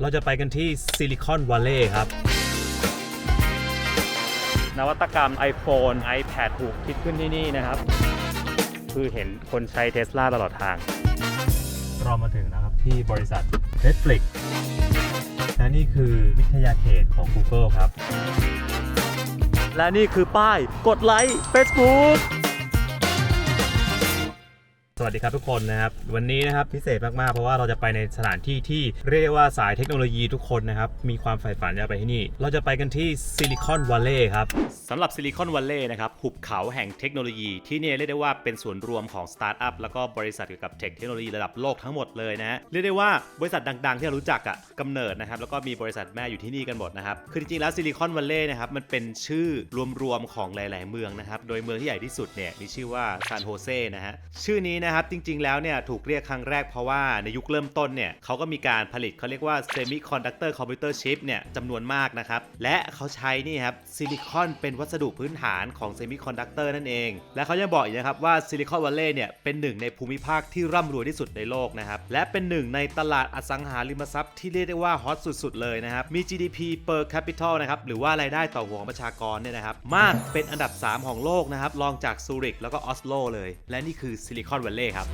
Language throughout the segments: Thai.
เราจะไปกันที่ซิลิคอนวัลเลย์ครับนวัตกรรม iPhone iPad ถูกคิดขึ้นที่นี่นะครับคือเห็นคนใช้ Tesla ตลอดทางเรามาถึงนะครับที่บริษัท Netflix และนี่คือวิทยาเขตของ Google ครับและนี่คือป้ายกดไลค์ Facebookสวัสดีครับทุกคนนะครับวันนี้นะครับพิเศษมากๆเพราะว่าเราจะไปในสถานที่ที่เรียกว่าสายเทคโนโลยีทุกคนนะครับมีความใฝ่ฝันจะไปที่นี่เราจะไปกันที่ซิลิคอนวัลเลย์ครับสำหรับซิลิคอนวัลเลย์นะครับหุบเขาแห่งเทคโนโลยีที่นี่เรียกได้ว่าเป็นส่วนรวมของสตาร์ทอัพแล้วก็บริษัทเกี่ยวกับเทคโนโลยีระดับโลกทั้งหมดเลยนะฮะเรียกได้ว่าบริษัทดังๆที่เรารู้จักอ่ะกำเนิดนะครับแล้วก็มีบริษัทแม่อยู่ที่นี่กันหมดนะครับคือจริงๆแล้วซิลิคอนวัลเลย์นะครับมันเป็นชื่อรวมๆของหลายๆเมืองนะครับโดยเมืองที่ใหญ่ที่สุดเนี่ยมีชื่อว่าซานโฮเซนะฮะชื่อนี้นะครับจริงๆแล้วเนี่ยถูกเรียกครั้งแรกเพราะว่าในยุคเริ่มต้นเนี่ยเขาก็มีการผลิตเขาเรียกว่า Semiconductor Computer Chip เนี่ยจำนวนมากนะครับและเขาใช้นี่ครับซิลิคอนเป็นวัสดุพื้นฐานของ Semiconductor นั่นเองและเขายังบอกอีกนะครับว่าซิลิคอนวัลเลย์เนี่ยเป็นหนึ่งในภูมิภาคที่ร่ำรวยที่สุดในโลกนะครับและเป็นหนึ่งในตลาดอสังหาริมทรัพย์ที่เรียกได้ว่าฮอตสุดๆเลยนะครับมี GDP per capital นะครับหรือว่ารายได้ต่อหัวของประชากรเนี่ยนะครับมากเป็นอันดับ3ของโลกนะครับรองจากซูริกแล้วก็ออสโลเลยและนี่คือซิลิคอนวัลเลย์ครับ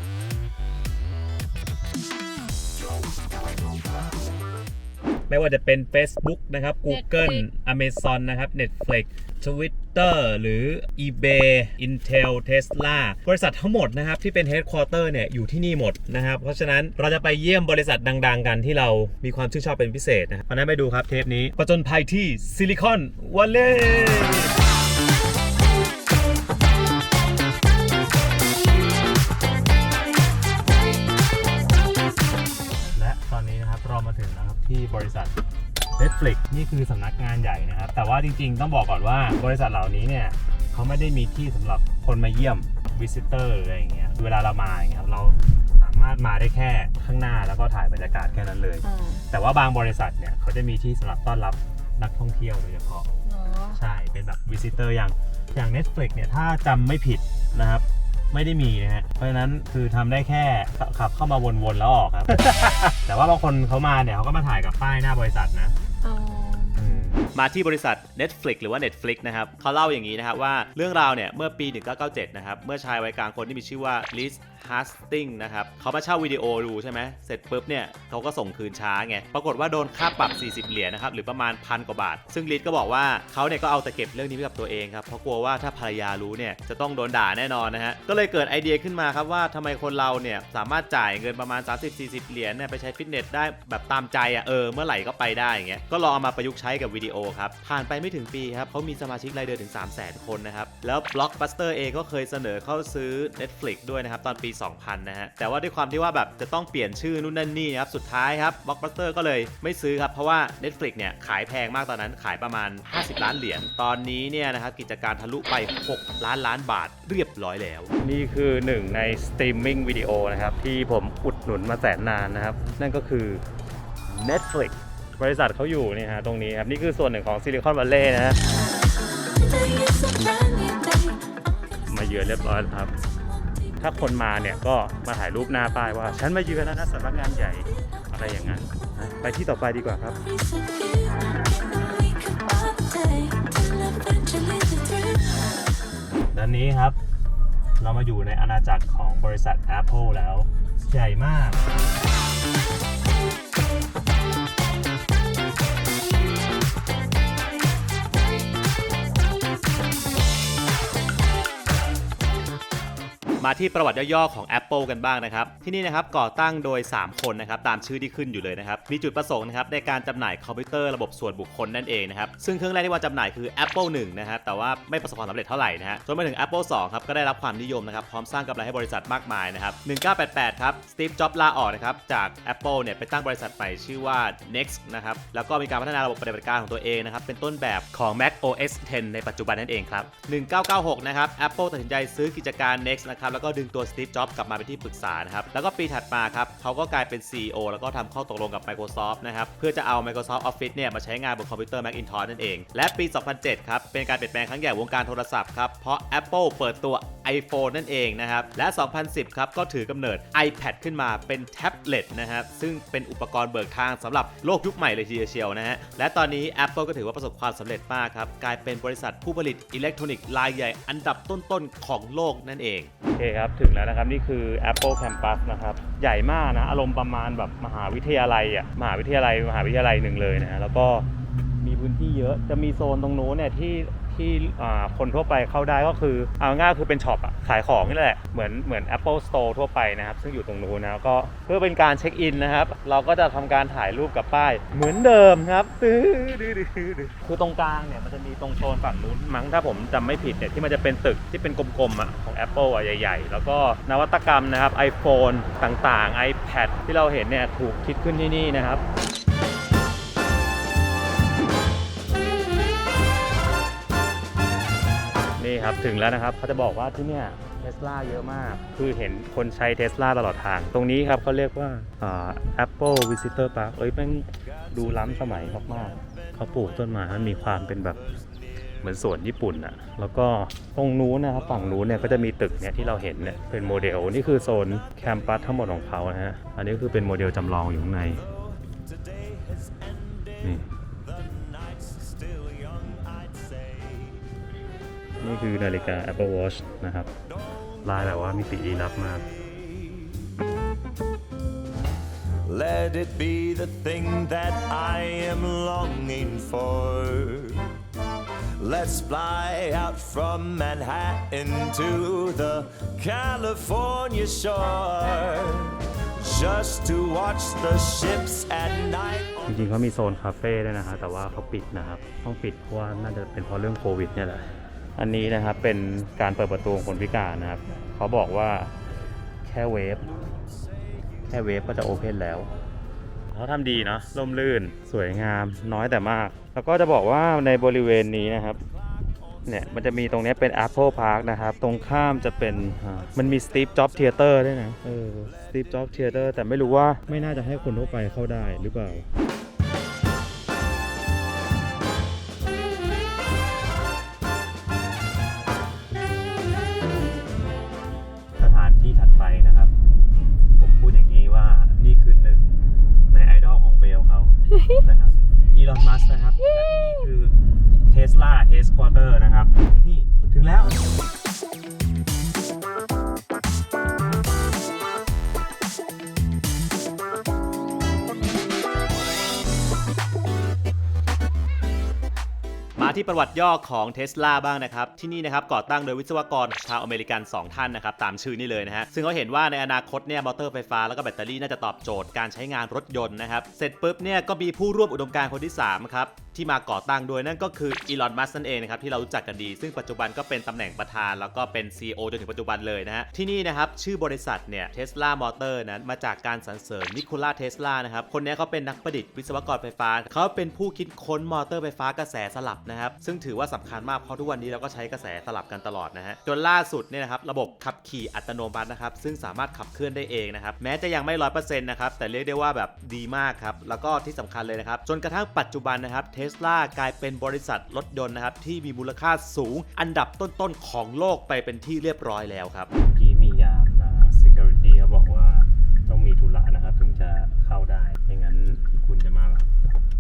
ไม่ว่าจะเป็น Facebook นะครับ Google Amazon นะครับ Netflix Twitter หรือ eBay Intel Tesla บริษัททั้งหมดนะครับที่เป็น Headquarter เนี่ยอยู่ที่นี่หมดนะครับเพราะฉะนั้นเราจะไปเยี่ยมบริษัทดังๆกันที่เรามีความชื่นชอบเป็นพิเศษนะครับเพราะนั้นไปดูครับเทปนี้ประจนภัยที่ซิลิคอนวัลเลย์เรามาถึงนะครับที่บริษัท Netflix นี่คือสำนักงานใหญ่นะครับแต่ว่าจริงๆต้องบอกก่อนว่าบริษัทเหล่านี้เนี่ยเขาไม่ได้มีที่สำหรับคนมาเยี่ยม visitor อะไรอย่างเงี้ยเวลาเรามาอย่างเงี้ยเราสามารถมาได้แค่ข้างหน้าแล้วก็ถ่ายบรรยากาศแค่นั้นเลยแต่ว่าบางบริษัทเนี่ยเขาจะมีที่สำหรับต้อนรับนักท่องเที่ยวโดยเฉพาะใช่เป็นแบบ visitor อย่าง Netflix เนี่ยถ้าจำไม่ผิดนะครับไม่ได้มีนะฮะเพราะฉะนั้นคือทำได้แค่ขับเข้ามาวนๆแล้วออกครับ แต่ว่าบางคนเขามาเนี่ยเขาก็มาถ่ายกับป้ายหน้าบริษัทนะมาที่บริษัท Netflix หรือว่า Netflix นะครับเขาเล่าอย่างนี้นะครับว่าเรื่องราวเนี่ยเมื่อปี 1997 นะครับเมื่อชายวัยกลางคนที่มีชื่อว่าลิสฮัสติงนะครับเขามาเช่าวิดีโอดูใช่ไหมเสร็จปุ๊บเนี่ยเขาก็ส่งคืนช้าไงปรากฏว่าโดนค่าปรับ40 เหรียญนะครับหรือประมาณ1,000 กว่าบาทซึ่งลิสก็บอกว่าเขาเนี่ยก็เอาแต่เก็บเรื่องนี้ไว้กับตัวเองครับเพราะกลัวว่าถ้าภรรยารู้เนี่ยจะต้องโดนด่าแน่นอนนะฮะก็เลยเกิดไอเดียขึ้นมาครับว่าทำไมคนเราเนี่ยสามารถจ่ายเงินประมาณ 30-40 เหรียญเนี่ยไปใช้ฟิตเนสได้แบบตามใจอ่ะเมื่อไหร่ก็ไปได้อย่างเงี้ยก็ลองเอามาประยุกต์ใช้กับวิดีโอครับผ่านไปไม่ถึงปีครับเขามีสมาชิกรายเดือนถึง 300,000 คนนะครับแล้ว Blockbuster เองก็เคยเสนอเข้าซื้อ Netflix ด้วยนะครับตอนปี 2000 นะฮะแต่ว่าด้วยความที่ว่าแบบจะต้องเปลี่ยนชื่อนู่นนั่นนี่ครับสุดท้ายครับ Blockbuster ก็เลยไม่ซื้อครับเพราะว่า Netflix เนี่ยขายแพงมากตอนนั้นขายประมาณ50 ล้านเหรียญตอนนี้เนี่ยนะครับกิจการทะลุไป6 ล้านบาทเรียบร้อยแล้วนี่คือหนึ่งในสตรีมมิ่งวิดีโอนะครับที่ผมอุดหนุนมาแสนนานนะครับนั่นก็คือ Netflix บริษัทเขาอยู่นี่ฮะตรงนี้ครับนี่คือส่วนหนึ่งของซิลิคอนวัลเลย์นะฮะมาเยือนเรียบร้อยแล้วครับถ้าคนมาเนี่ยก็มาถ่ายรูปหน้าป้ายว่าฉันมาเยือนแล้วนะสำนักงานใหญ่อะไรอย่างนั้นไปที่ต่อไปดีกว่าครับด้านนี้ครับเรามาอยู่ในอาณาจักรของบริษัท Apple แล้วใหญ่มากมาที่ประวัติย่อๆของ Apple กันบ้างนะครับที่นี่นะครับก่อตั้งโดย3คนนะครับตามชื่อที่ขึ้นอยู่เลยนะครับมีจุดประสงค์นะครับในการจำหน่ายคอมพิวเตอร์ระบบส่วนบุคคลนั่นเองนะครับซึ่งเครื่องแรกที่วางจำหน่ายคือ Apple 1 นะฮะแต่ว่าไม่ประสบความสำเร็จเท่าไหร่นะฮะจนมาถึง Apple 2 ครับก็ได้รับความนิยมนะครับพร้อมสร้างกำไรให้บริษัทมากมายนะครับ1988ครับสตีฟจ็อบส์ลาออกนะครับจาก Apple เนี่ยไปตั้งบริษัทใหม่ชื่อว่า Next นะครับแล้วก็มีการพัฒนาระบบปฏิบัติการของตัวเองนะครับเป็นต้นแบบของ Mac OS X ในปัจจุบันนั่นเองครับ1996นะครับ Apple ตัดสินใจซื้อกิจการ Next นะครับ นะครับแล้วก็ดึงตัวสตีฟจ็อบส์กลับมาเป็นที่ปรึกษานะครับแล้วก็ปีถัดมาครับเขาก็กลายเป็น CEO แล้วก็ทำข้อตกลงกับ Microsoft นะครับเพื่อจะเอา Microsoft Office เนี่ยมาใช้งานบนคอมพิวเตอร์ Macintosh นั่นเองและปี 2007 ครับเป็นการเปลี่ยนแปลงครั้งใหญ่วงการโทรศัพท์ครับเพราะ Apple เปิดตัว iPhone นั่นเองนะครับและ 2010 ครับก็ถือกำเนิด iPad ขึ้นมาเป็นแท็บเล็ตนะครับซึ่งเป็นอุปกรณ์เบิกทางสำหรับโลกยุคใหม่เลยทีเดียวนะฮะและตอนนี้ Apple ก็ถือว่าประสบความสำเร็จมากครับกลายเป็นบริษัทผู้ผลิตอิเล็กทรอนิกส์รายใหญ่อันดับต้นๆของโลกนั่นเองโอเคครับถึงแล้วนะครับนี่คือ Apple Campus นะครับใหญ่มากนะอารมณ์ประมาณแบบมหาวิทยาลัยมหาวิทยาลัยหนึ่งเลยนะแล้วก็มีพื้นที่เยอะจะมีโซนตรงโน้นเนี่ยที่คนทั่วไปเข้าได้ก็คือเอาง่ายคือเป็นช็อปขายของนี่แหละเหมือน Apple Store ทั่วไปนะครับซึ่งอยู่ตรงนู้นนะก็เพื่อเป็นการเช็คอินนะครับเราก็จะทำการถ่ายรูปกับป้ายเหมือนเดิมครับคือตรงกลางเนี่ยมันจะมีตรงโซนฝั่งนู้นมั้งถ้าผมจำไม่ผิดเนี่ยที่มันจะเป็นตึกที่เป็นกลมๆของ Apple ใหญ่ๆแล้วก็นวัตกรรมนะครับ iPhone ต่างๆ iPad ที่เราเห็นเนี่ยถูกคิดขึ้นที่นี่นะครับนี่ครับถึงแล้วนะครับเขาจะบอกว่าที่เนี่ย Tesla เยอะมากคือเห็นคนใช้ Tesla ตลอดทางตรงนี้ครับเขาเรียกว่าApple Visitor Park แม่งดูล้ำสมัยมากๆเขาปลูกต้นไม้มันมีความเป็นแบบเหมือนสวนญี่ปุ่นอะแล้วก็ตรงนู้นนะครับฝั่งนู้นเนี่ยก็จะมีตึกเนี่ยที่เราเห็นเนี่ยเป็นโมเดลนี่คือโซนแคมปัสทั้งหมดของเขานะฮะอันนี้คือเป็นโมเดลจำลองอยู่ข้างในนี่คือนาฬิกา Apple Watch นะครับลายแบบว่ามิติลี้ลับมาก Let it be the thing that I am longing for. Let's fly out from Manhattan to the California shore just to watch the ships at night. จริงๆเขามีโซนคาเฟ่ด้วยนะครับแต่ว่าเขาปิดนะครับต้องปิดเพราะว่าน่าจะเป็นเพราะเรื่องโควิดเนี่ยแหละอันนี้นะครับเป็นการเปิดประตูของคนพิการนะครับเขาบอกว่าแค่เวฟก็จะโอเพนแล้วเขาทำดีเนาะร่มรื่นสวยงามน้อยแต่มากแล้วก็จะบอกว่าในบริเวณนี้นะครับเนี่ยมันจะมีตรงนี้เป็น Apple Park นะครับตรงข้ามจะเป็นมันมี Steve Jobs Theater ด้วยนะSteve Jobs Theater แต่ไม่รู้ว่าไม่น่าจะให้คนทั่วไปเข้าได้หรือเปล่าที่ถัดไปนะครับผมพูดอย่างนี้ว่านี่คือหนึ่งในไอดอลของเบลเขานะครับอีลอน มัสก์นะครับและนี่คือ Tesla Headquarters นะครับนี่ถึงแล้วมาที่ประวัติย่อของ Tesla บ้างนะครับที่นี่นะครับก่อตั้งโดยวิศวกรชาวอเมริกัน 2 ท่านนะครับตามชื่อนี่เลยนะฮะซึ่งเขาเห็นว่าในอนาคตเนี่ยมอเตอร์ไฟฟ้าแล้วก็แบตเตอรี่น่าจะตอบโจทย์การใช้งานรถยนต์นะครับเสร็จปุ๊บเนี่ยก็มีผู้ร่วมอุดมการณ์คนที่3ครับที่มาก่อตั้งโดยนั่นก็คืออีลอน มัสก์นั่นเองนะครับที่เรารู้จักกันดีซึ่งปัจจุบันก็เป็นตำแหน่งประธานแล้วก็เป็น CEO จนถึงปัจจุบันเลยนะฮะที่นี่นะครับชื่อบริษัทเนี่ย Tesla Motor นั้นมาจากการสรรเสริญนิโคลา เทสลานะครับคนนี้เขาเป็นนักประดิษฐ์วิศวกรไฟฟ้าเขาเป็นผู้คิดค้นมอเตอร์ไฟฟ้ากระแสสลับนะครับซึ่งถือว่าสำคัญมากเพราะทุกวันนี้เราก็ใช้กระแสสลับกันตลอดนะฮะจนล่าสุดเนี่ยนะครับระบบขับขี่อัตโนมัตินะครับซึ่งสามารถขับเคลื่อนได้เองนะครับแม้จะยังไม่ 100% นะครับแต่เรียกได้ว่าแบบดีมากครับแล้วก็ที่สำคัญเลยนะครับจนกระทั่งปัจจุบันนะครับ Tesla กลายเป็นบริษัทรถยนต์นะครับที่มีมูลค่าสูงอันดับต้นๆของโลกไปเป็นที่เรียบร้อยแล้วครับเมื่อกี้มียามsecurity เขาบอกว่าต้องมีธุระนะครับถึงจะเข้าได้ไม่งั้นคุณจะมาแบบ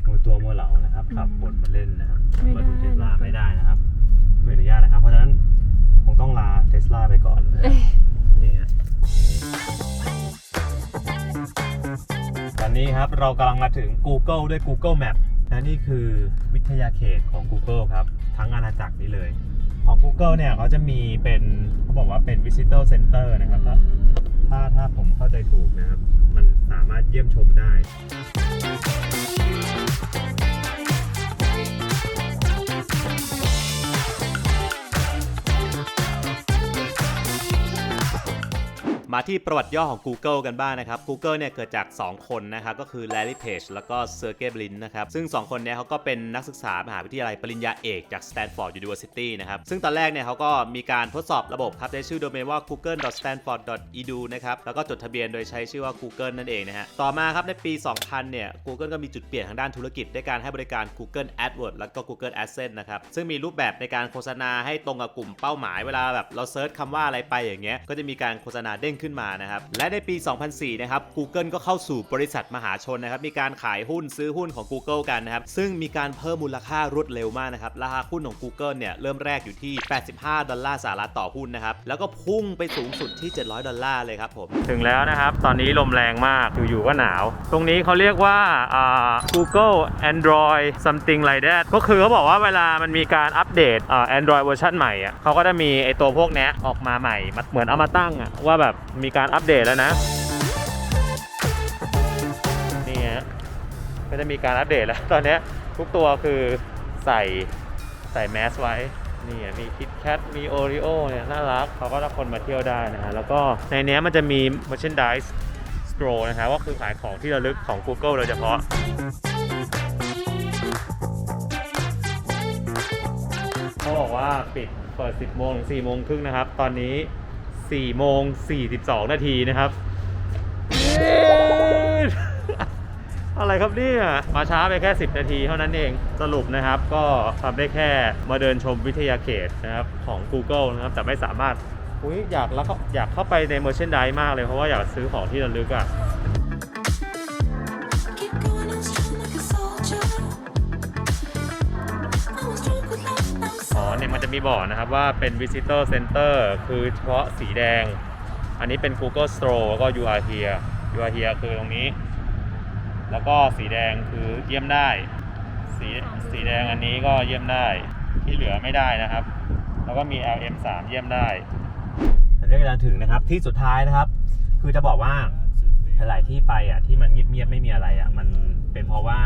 มัวตัวมัวเหล่านะครับขับบนมาเล่นนะครับมาดู Tesla ไม่ได้นะครับไม่อนุญาตนะครับเพราะฉะนั้นคงต้องลา Tesla ไปก่อนนี่ฮะตอนนี้ครับเรากำลังมาถึง Google ด้วย Google Map และนี่คือวิทยาเขตของ Google ครับทั้งอาณาจักรนี้เลยของ Google เนี่ยเขาจะมีเป็นเขาบอกว่าเป็น Visitor Center นะครับถ้าผมเข้าใจถูกนะครับมันสามารถเยี่ยมชมได้มา ที่ประวัติย่อของ Google กันบ้างนะครับ Google เนี่ยเกิดจาก 2 คนนะครับก็คือ Larry Page แล้วก็ Sergey Brin นะครับซึ่ง 2 คนเนี้เขาก็เป็นนักศึกษามหาวิทยาลัยปริญญาเอกจาก Stanford University นะครับซึ่งตอนแรกเนี่ยเขาก็มีการทดสอบระบบครับในชื่อโดเมนว่า google.stanford.edu นะครับแล้วก็จดทะเบียนโดยใช้ชื่อว่า Google นั่นเองนะฮะต่อมาครับในปี 2000 เนี่ย Google ก็มีจุดเปลี่ยนทางด้านธุรกิจด้วยการให้บริการ Google AdWords แล้วก็ Google AdSense นะครับซึ่งมีรูปแบบในการโฆษณาให้ตรงกับกลุ่มเป้าหมายเวลาแบบเราเซิร์ชคำว่าอะไรไปอย่างเงี้ยก็จะมีการโฆษณาเด้งขึ้นมานะครับและในปี 2004 นะครับ Google ก็เข้าสู่บริษัทมหาชนนะครับมีการขายหุ้นซื้อหุ้นของ Google กันนะครับซึ่งมีการเพิ่มมูลค่ารวดเร็วมากนะครับราคาหุ้นของ Google เนี่ยเริ่มแรกอยู่ที่$85ต่อหุ้นนะครับแล้วก็พุ่งไปสูงสุดที่$700เลยครับผมถึงแล้วนะครับตอนนี้ลมแรงมากอยู่ๆก็หนาวตรงนี้เขาเรียกว่าGoogle Android something like that ก็คือเขาบอกว่าเวลามันมีการอัปเดตAndroid เวอร์ชันใหม่อ่ะเขาก็จะมีไอตัวพวกนี้ออกมาใหม่เหมือนเอามาตั้งอ่ะว่าแบบมีการอัปเดตแล้วนะนี่ฮะก็จะมีการอัปเดตแล้วตอนนี้ทุกตัวคือใส่แมสไว้นี่มีคิดแคทมีโอริโอเนี่ยน่ารักเขาก็รับคนมาเที่ยวได้นะฮะแล้วก็ในนี้มันจะมี merchandise store นะฮะว่าคือขายของที่ระลึกของ Google โดยเฉพาะเขาบอกว่าเปิด 10 โมงถึง 4 โมงครึ่งนะครับตอนนี้ 4 โมง 42 นาทีนะครับอะไรครับเนี่ยมาช้าไปแค่ 10 นาทีเท่านั้นเองสรุปนะครับก็ทำได้แค่มาเดินชมวิทยาเขตนะครับของ Google นะครับแต่ไม่สามารถอยากเข้าไปใน merchandise มากเลยเพราะว่าอยากซื้อของที่ระลึกอ่ะเนี่ยมันจะมีบอกนะครับว่าเป็น visitor center คือเฉพาะสีแดงอันนี้เป็น Google Store แล้วก็ you are here คือตรงนี้แล้วก็สีแดงคือเยี่ยมได้สีแดงอันนี้ก็เยี่ยมได้ที่เหลือไม่ได้นะครับแล้วก็มี LM3 เยี่ยมได้แต่เรื่องการถึงนะครับที่สุดท้ายนะครับคือจะบอกว่าหลายที่ไปอ่ะที่มันเงียบๆไม่มีอะไรอ่ะมันเป็นเพราะว่า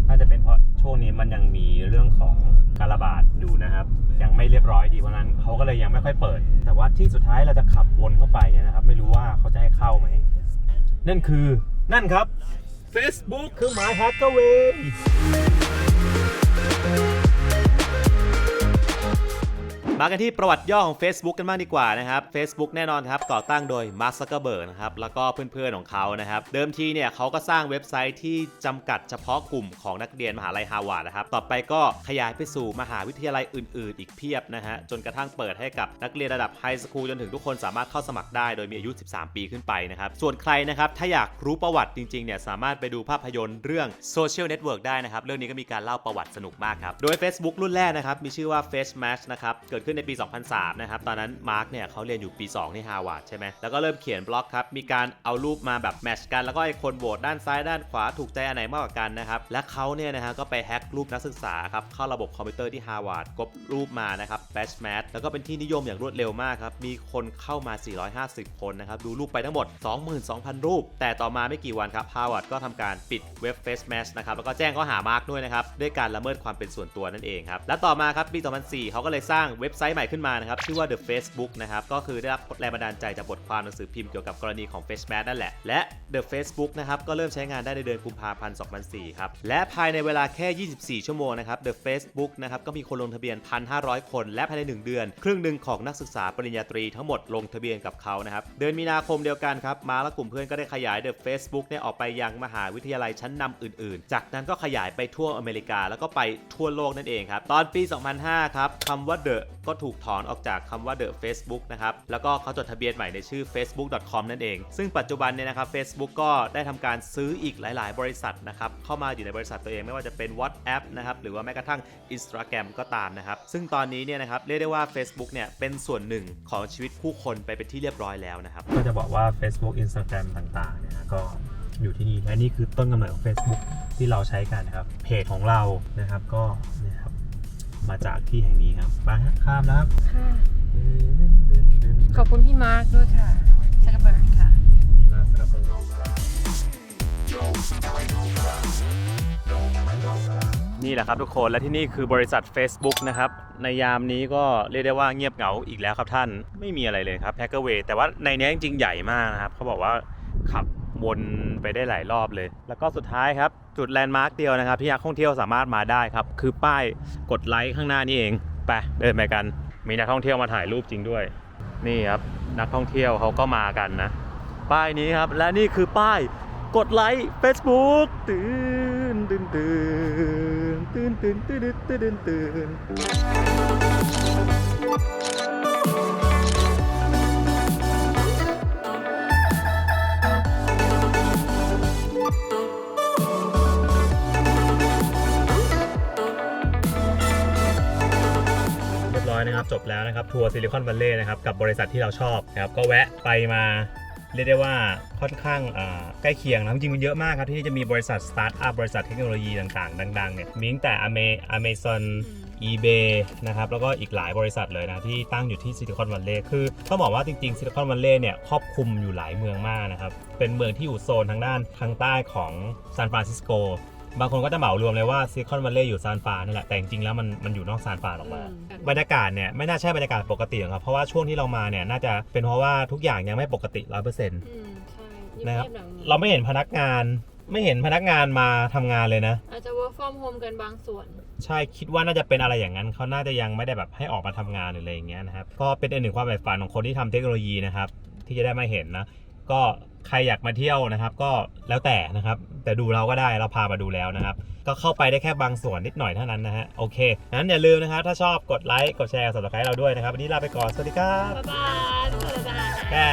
น่าจะเป็นเพราะช่วงนี้มันยังมีเรื่องของการระบาดอยู่นะครับยังไม่เรียบร้อยดีเพราะนั้นเขาก็เลยยังไม่ค่อยเปิดแต่ว่าที่สุดท้ายเราจะขับวนเข้าไปเนี่ยนะครับไม่รู้ว่าเขาจะให้เข้าไหมนั่นครับ Facebook คือหมายแฮกเกอร์เวย์มากันที่ประวัติย่อของ Facebook กันบ้างดีกว่านะครับ Facebook แน่นอนครับก่อตั้งโดย Mark Zuckerberg นะครับแล้วก็เพื่อนๆของเขานะครับเดิมทีเนี่ยเขาก็สร้างเว็บไซต์ที่จำกัดเฉพาะกลุ่มของนักเรียนมหาลัยฮาร์วาร์ดนะครับต่อไปก็ขยายไปสู่มหาวิทยาลัยอื่นๆอีกเพียบนะฮะจนกระทั่งเปิดให้กับนักเรียนระดับไฮสคูลจนถึงทุกคนสามารถเข้าสมัครได้โดยมีอายุ13 ปีขึ้นไปนะครับส่วนใครนะครับถ้าอยากรู้ประวัติจริงๆเนี่ยสามารถไปดูภาพยนตร์เรื่อง Social Network ได้นะครับเรื่องนี้ก็มีการเล่าประวัติสนุกมากครับโดย Facebook รุ่นแรกนะครับมีชื่อว่า FaceMatch นะครับเกิดขึ้นในปี 2003 นะครับตอนนั้นมาร์คเนี่ยเขาเรียนอยู่ปี 2 ที่ฮาร์วาร์ดใช่ไหมแล้วก็เริ่มเขียนบล็อกครับมีการเอารูปมาแบบแมทช์กันแล้วก็ไอ้คนโหวตด้านซ้ายด้านขวาถูกใจอันไหนมากกว่ากันนะครับและเขาเนี่ยนะฮะก็ไปแฮ็กรูปนักศึกษาครับเข้าระบบคอมพิวเตอร์ที่ฮาร์วาร์ดกบรูปมานะครับแฟชแมทแล้วก็เป็นที่นิยมอย่างรวดเร็วมากครับมีคนเข้ามา450คนนะครับดูรูปไปทั้งหมด 22,000 รูปแต่ต่อมาไม่กี่วันครับฮาร์วาร์ดก็ทำการปิดเว็บ FaceMatch นะครับแล้วก็แจ้งข้อหามาร์คด้วยนะครับด้วยการละเมิดความเป็นส่วนตัวนั่นเองครับและต่อมาครับปี 2004 เขาก็เลยสร้างเว็บไซต์ใหม่ขึ้นมานะครับชื่อว่า The Facebook นะครับก็คือได้รับแรงบันดาลใจจากบทความหนังสือพิมพ์เกี่ยวกับกรณีของ FaceMatch นั่นแหละและ The Facebook นะครับก็เริ่มใช้งานได้ในเดือนกุมภาพันธ์ 2004 ครับและภายในเวลาแค่ 24 ชั่วโมงนะครับ The Facebook นะครับก็มีคนลงทะเบียน 1,500 คนและภายใน1เดือนครึ่งหนึ่งของนักศึกษาปริญญาตรีทั้งหมดลงทะเบียนกับเขานะครับเดือนมีนาคมเดียวกันครับมาและกลุ่มเพื่อนก็ได้ขยาย The Facebook เนี่ยออกไปยังมหาวิทยาลัยชั้นนำอื่นๆจากนั้นก็ขยายไปทั่วอเมริกาแล้วก็ไปทั่วโลกนั่นเองครับตอนปี 2005 ครับคำว่า The ก็ถูกถอนออกจากคำว่า The Facebook นะครับแล้วก็เขาจดทะเบียนใหม่ในชื่อ facebook.com นั่นเองซึ่งปัจจุบันเนี่ยนะครับ Facebook ก็ได้ทำการซื้ออีกหลายๆบริษัทนะครับเข้ามาอยู่ในบริษัทตัวเองไม่ว่าจะเป็น WhatsApp นะครับหรือว่าแม้กระทั่ง Instagram ก็ตามนะครับซึ่งตอนนี้เนี่ยนะครับเรียกได้ว่า Facebook เนี่ยเป็นส่วนหนึ่งของชีวิตผู้คนไปเป็นที่เรียบร้อยแล้วนะครับก็จะบอกว่า Facebook Instagram ต่างๆเนี่ยก็อยู่ที่นี่และนี่คือต้นกำเนิดของ Facebook ที่เราใช้กันนะครับเพจของเรานะครับก็เนี่ยครับมาจากที่แห่งนี้ครับไปข้ามแล้วครับขอบคุณพี่มาร์คด้วยค่ะซักเบิร์กค่ะพี่มาร์คซักเบิร์ก นี่แหละครับทุกคนและที่นี่คือบริษัท Facebook นะครับในยามนี้ก็เรียกได้ว่าเงียบเหงาอีกแล้วครับท่านไม่มีอะไรเลยครับ Hackerway แต่ว่าในนี้จริงๆใหญ่มากนะครับเขาบอกว่าขับวนไปได้หลายรอบเลย แล้วก็สุดท้ายครับจุดแลนด์มาร์คเดียวนะครับที่นักท่องเที่ยวสามารถมาได้ครับคือป้ายกดไลค์ข้างหน้านี่เองไปเดินไปกันมีนักท่องเที่ยวมาถ่ายรูปจริงด้วยนี่ครับนักท่องเที่ยวเขาก็มากันนะป้ายนี้ครับและนี่คือป้ายกดไลค์ Facebook ตื่นตื่นตื่นตื่นตื่นตื่นตื่นตื่นเรียบร้อยนะครับจบแล้วนะครับทัวร์ซิลิคอนวัลเลย์นะครับกับบริษัทที่เราชอบนะครับก็แวะไปมาเรียกได้ว่าค่อนข้างใกล้เคียงนะจริงๆมันเยอะมากครับที่นี่จะมีบริษัทสตาร์ทอัพบริษัทเทคโนโลยีต่างๆดังๆเนี่ยมีตั้งแต่ Amazon eBay นะครับแล้วก็อีกหลายบริษัทเลยนะที่ตั้งอยู่ที่ซิลิคอนวัลเลย์คือต้องบอกว่าจริงๆซิลิคอนวัลเลย์เนี่ยครอบคลุมอยู่หลายเมืองมากนะครับเป็นเมืองที่อยู่โซนทางด้านทางใต้ของซานฟรานซิสโกบางคนก็จะเหมารวมเลยว่าซิลิคอนวัลเลย์อยู่ซานฟรานนั่นแหละแต่จริงๆแล้วมันอยู่นอกซานฟรานออกมาบรรยากาศเนี่ยไม่น่าใช่บรรยากาศปกติครับเพราะว่าช่วงที่เรามาเนี่ยน่าจะเป็นเพราะว่าทุกอย่างยังไม่ปกติ 100% ใช่ นะครับ เงียบๆหน่อย เราไม่เห็นพนักงานมาทำงานเลยนะ อาจจะ work from home กันบางส่วน ใช่คิดว่าน่าจะเป็นอะไรอย่างนั้นเขาน่าจะยังไม่ได้แบบให้ออกมาทำงานหรืออะไรอย่างเงี้ยนะครับก็เป็นอีกหนึ่งความใฝ่ฝันของคนที่ทำเทคโนโลยีนะครับที่จะได้มาเห็นนะก็ใครอยากมาเที่ยวนะครับก็แล้วแต่นะครับแต่ดูเราก็ได้เราพามาดูแล้วนะครับก็เข้าไปได้แค่บางส่วนนิดหน่อยเท่านั้นนะฮะโอเคงั้นอย่าลืมนะครับถ้าชอบกดไลค์กดแชร์ Subscribe เราด้วยนะครับวันนี้ลาไปก่อนสวัสดีครับ บ๊ายบายบ๊ายบาย ได้